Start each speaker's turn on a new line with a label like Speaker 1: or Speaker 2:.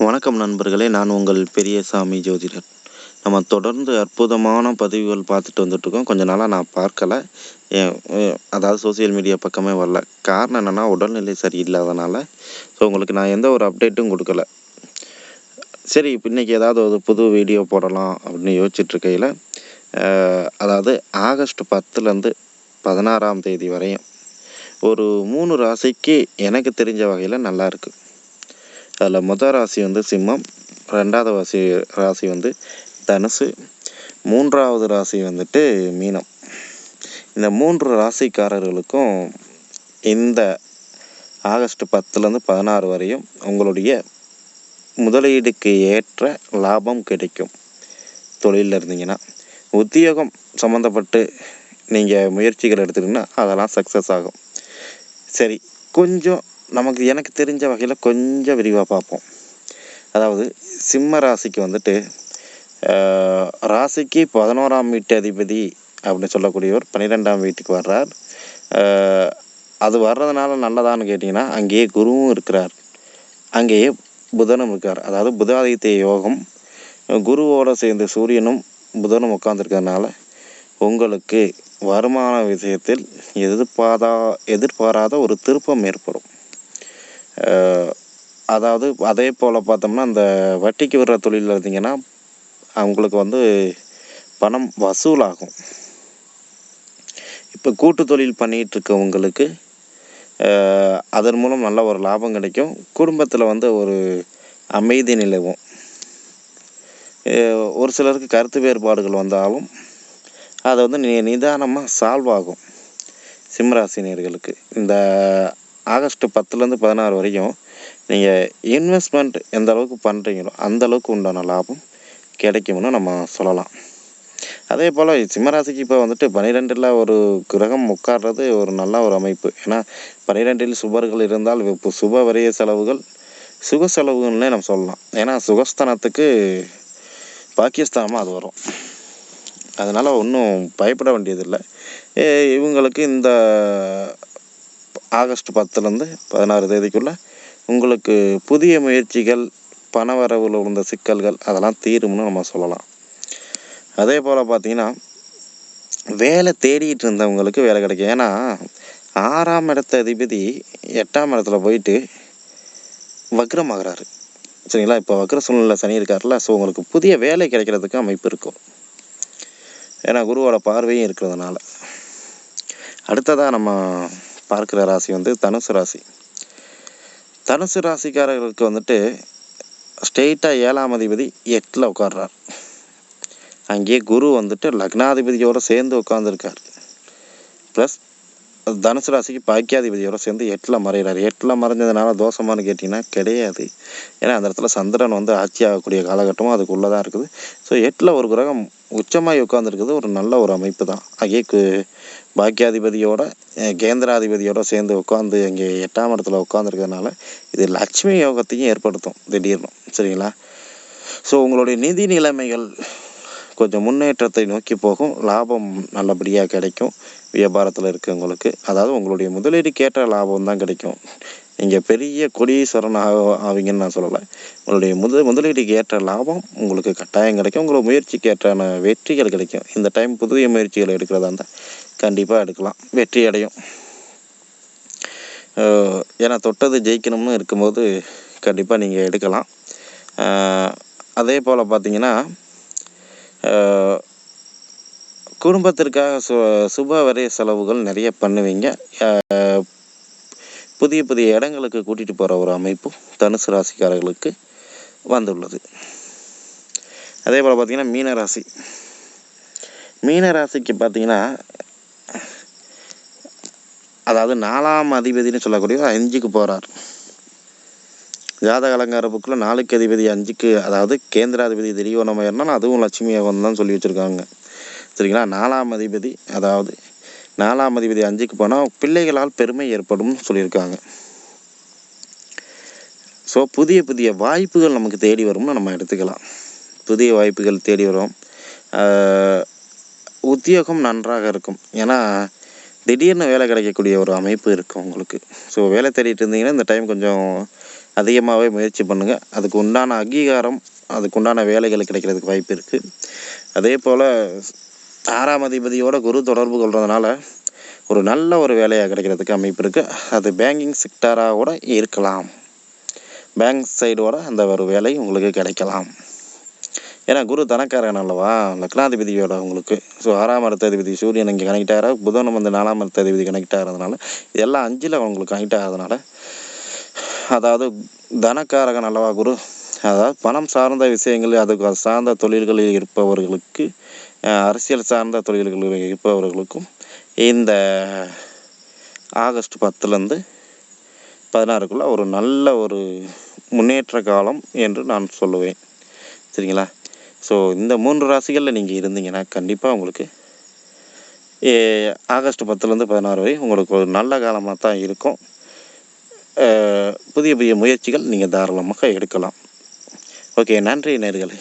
Speaker 1: வணக்கம் நண்பர்களே, நான் உங்கள் பெரியசாமி ஜோதிடர். நம்ம தொடர்ந்து அற்புதமான பதிவுகள் பார்த்துட்டு வந்துட்டுருக்கோம். கொஞ்ச நாளாக நான் பார்க்கல. எ அதாவது சோசியல் மீடியா பக்கமே வரல. காரணம் என்னென்னா, உடல்நிலை சரியில்லாதனால. ஸோ உங்களுக்கு நான் எந்த ஒரு அப்டேட்டும் கொடுக்கல. சரி, இப்போ இன்றைக்கி ஏதாவது ஒரு புது வீடியோ போடலாம் அப்படின்னு யோசிச்சுட்ருக்கையில், அதாவது ஆகஸ்ட் 10லேருந்து 16ஆம் தேதி வரையும் ஒரு 3 ராசிக்கு எனக்கு தெரிஞ்ச வகையில் நல்லாயிருக்கு. அதில் முதல் ராசி வந்து சிம்மம், 2வது ராசி வந்து தனுசு, 3வது ராசி வந்துட்டு மீனம். இந்த 3 ராசிக்காரர்களுக்கும் இந்த ஆகஸ்ட் 10லேருந்து 16 வரையும் உங்களுடைய முதலீடுக்கு ஏற்ற லாபம் கிடைக்கும். தொழிலில் இருந்தீங்கன்னா, உத்தியோகம் சம்மந்தப்பட்டு நீங்கள் முயற்சிகள் எடுத்துட்டிங்கன்னா அதெல்லாம் சக்ஸஸ் ஆகும். சரி, கொஞ்சம் எனக்கு தெரிஞ்ச வகையில் கொஞ்சம் விரிவாக பார்ப்போம். அதாவது சிம்ம ராசிக்கு வந்துட்டு ராசிக்கு 11ஆம் வீட்டு அதிபதி அப்படின்னு சொல்லக்கூடியவர் 12ஆம் வீட்டுக்கு வர்றார். அது வர்றதுனால நல்லதான்னு கேட்டிங்கன்னா, அங்கேயே குருவும் இருக்கிறார், அங்கேயே புதனும் இருக்கார். அதாவது புதாதித்ய யோகம், குருவோடு சேர்ந்து சூரியனும் புதனும் உட்காந்துருக்கிறதுனால உங்களுக்கு வருமான விஷயத்தில் எதிர்பாராத ஒரு திருப்பம் ஏற்படும். அதாவது அதே போல் பார்த்தோம்னா, அந்த வட்டிக்கு விடுற தொழிலில் இருந்தீங்கன்னா அவங்களுக்கு வந்து பணம் வசூலாகும். இப்போ கூட்டு தொழில் பண்ணிகிட்ருக்கவங்களுக்கு அதன் மூலம் நல்ல ஒரு லாபம் கிடைக்கும். குடும்பத்தில் வந்து ஒரு அமைதி நிலவும். ஒரு சிலருக்கு கருத்து வேறுபாடுகள் வந்தாலும் அதை வந்து நிதானமாக சால்வ் ஆகும். சிம்மராசினியர்களுக்கு இந்த ஆகஸ்ட் 10லேருந்து 16 வரைக்கும் நீங்கள் இன்வெஸ்ட்மெண்ட் எந்த அளவுக்கு பண்ணுறீங்களோ அந்த அளவுக்கு உண்டான லாபம் கிடைக்கும்னு நம்ம சொல்லலாம். அதே போல் சிம்மராசிக்கு இப்போ வந்துட்டு 12ல் ஒரு கிரகம் உட்கார்றது ஒரு நல்ல ஒரு அமைப்பு. ஏன்னா 12ல் சுபர்கள் இருந்தால் இப்போ சுப வரிய செலவுகள் சுக செலவுகள்னே நம்ம சொல்லலாம். ஏன்னா சுகஸ்தானத்துக்கு பாக்கியஸ்தானமாக அது வரும். அதனால் ஒன்றும் பயப்பட வேண்டியதில்லை. இவங்களுக்கு இந்த ஆகஸ்ட் 10லேருந்து 16 தேதிக்குள்ளே உங்களுக்கு புதிய முயற்சிகள், பணவரவில் உள்ள சிக்கல்கள் அதெல்லாம் தீரும்னு நம்ம சொல்லலாம். அதே போல் பார்த்திங்கன்னா, வேலை தேடிட்டு இருந்தவங்களுக்கு வேலை கிடைக்கும். ஏன்னா 6ஆம் இடத்த அதிபதி 8ஆம் இடத்துல போயிட்டு வக்ரமாகறாரு. சரிங்களா? இப்போ வக்ர சூழ்நிலை சனி இருக்கார்ல, ஸோ உங்களுக்கு புதிய வேலை கிடைக்கிறதுக்கு அமைப்பு இருக்கும். ஏன்னா குருவோட பார்வையும் இருக்கிறதுனால. அடுத்ததாக நம்ம பார்க்குற ராசி வந்து தனுசு ராசி. தனுசு ராசிக்காரர்களுக்கு வந்துட்டு ஸ்ட்ரெயிட்டாக 7ஆம் அதிபதி 8ல் உட்கார்றார். அங்கேயே குரு வந்துட்டு லக்னாதிபதியோடு சேர்ந்து உட்காந்துருக்கார். ப்ளஸ் தனுசு ராசிக்கு பாக்கியாதிபதியோடு சேர்ந்து 8ல் மறைகிறார். 8ல் மறைஞ்சதுனால தோஷமானு கேட்டிங்கன்னா கிடையாது. ஏன்னா அந்த இடத்துல சந்திரன் வந்து ஆட்சி ஆகக்கூடிய காலகட்டமும் அதுக்குள்ளே தான் இருக்குது. ஸோ 8ல் ஒரு கிரகம் உச்சமாகி உட்காந்துருக்குது ஒரு நல்ல ஒரு அமைப்பு தான். அங்கே பாக்கியாதிபதியோட கேந்திராதிபதியோட சேர்ந்து உட்காந்து அங்கே 8ஆம் இடத்துல உட்காந்துருக்கிறதுனால இது லட்சுமி யோகத்தையும் ஏற்படுத்தும் திடீர்னு. சரிங்களா? ஸோ உங்களுடைய நிதி நிலைமைகள் கொஞ்சம் முன்னேற்றத்தை நோக்கி போகும். லாபம் நல்லபடியாக கிடைக்கும். வியாபாரத்தில் இருக்கவங்களுக்கு, அதாவது உங்களுடைய முதலீடுக்கு ஏற்ற லாபம் தான் கிடைக்கும். நீங்கள் பெரிய கோடீஸ்வரன் ஆவீங்கன்னு நான் சொல்லலை. உங்களுடைய முதலீடுக்கு ஏற்ற லாபம் உங்களுக்கு கட்டாயம் கிடைக்கும். உங்களோட முயற்சிக்கு ஏற்றான வெற்றிகள் கிடைக்கும். இந்த டைம் புதிய முயற்சிகள் எடுக்கிறதா இருந்தால் கண்டிப்பாக எடுக்கலாம், வெற்றி அடையும். ஏன்னா தொட்டது ஜெயிக்கணும்னு இருக்கும்போது கண்டிப்பாக நீங்கள் எடுக்கலாம். அதே போல் பார்த்தீங்கன்னா, குடும்பத்திற்காக சுப வரிய செலவுகள் நிறைய பண்ணுவீங்க. புதிய புதிய இடங்களுக்கு கூட்டிகிட்டு போகிற ஒரு அமைப்பு தனுசு ராசிக்காரர்களுக்கு வந்துள்ளது. அதே போல் பார்த்திங்கன்னா மீனராசி. மீனராசிக்கு பார்த்திங்கன்னா, அதாவது 4ஆம் அதிபதினு சொல்லக்கூடிய 5க்கு போகிறார். ஜாதக அலங்கார புக்கில் 4க்கு அதிபதி 5க்கு, அதாவது கேந்திராதிபதி திரியோணமாக இருந்தாலும் அதுவும் லட்சுமி யோகம் தான் சொல்லி வச்சுருக்காங்க. சரிங்களா? 4ஆம் அதிபதி, அதாவது 4ஆம் அதிபதி 5க்கு போனால் பிள்ளைகளால் பெருமை ஏற்படும் சொல்லியிருக்காங்க. ஸோ புதிய புதிய வாய்ப்புகள் நமக்கு தேடி வரும்னு நம்ம எடுத்துக்கலாம். புதிய வாய்ப்புகள் தேடி வரும். உத்தியோகம் நன்றாக இருக்கும். ஏன்னா திடீர்னு வேலை கிடைக்கக்கூடிய ஒரு அமைப்பு இருக்கும் உங்களுக்கு. ஸோ வேலை தேடிட்டு இருந்தீங்கன்னா இந்த டைம் கொஞ்சம் அதிகமாகவே முயற்சி பண்ணுங்கள். அதுக்கு உண்டான அங்கீகாரம், அதுக்கு உண்டான வேலைகள் கிடைக்கிறதுக்கு வாய்ப்பு இருக்குது. அதே போல் 6ஆம் அதிபதியோட குரு தொடர்பு கொள்றதுனால ஒரு நல்ல ஒரு வேலையாக கிடைக்கிறதுக்கு அமைப்பு இருக்குது. அது பேங்கிங் செக்டாராக கூட இருக்கலாம். பேங்க் சைடோட அந்த ஒரு வேலை உங்களுக்கு கிடைக்கலாம். ஏன்னா குரு தனக்காரன் அல்லவா, லக்னாதிபதியோட உங்களுக்கு. ஸோ 6ஆம் இடத்ததிபதி சூரியன் இங்கே கனெக்ட் ஆகிற, புதன் வந்து 4ஆம் இடத்ததிபதி கனெக்ட் ஆகிறதுனால இதெல்லாம் 5ல் உங்களுக்கு கனெக்ட் ஆகிறதுனால, அதாவது தனக்காரகன் அல்லவா குரு. அதாவது பணம் சார்ந்த விஷயங்கள், அதுக்கு சார்ந்த தொழில்களில் இருப்பவர்களுக்கு, அரசியல் சார்ந்த தொழில்களில் இருப்பவர்களுக்கும் இந்த ஆகஸ்ட் 10லேருந்து 16க்குள்ளே ஒரு நல்ல ஒரு முன்னேற்ற காலம் என்று நான் சொல்லுவேன். சரிங்களா? ஸோ இந்த 3 ராசிகளில் நீங்கள் இருந்தீங்கன்னா கண்டிப்பாக உங்களுக்கு ஆகஸ்ட் 10லேருந்து 16 வரை உங்களுக்கு ஒரு நல்ல காலமாக தான் இருக்கும். புதிய புதிய முயற்சிகள் நீங்கள் தாராளமாக எடுக்கலாம். ஓகே, நன்றி நேயர்களே.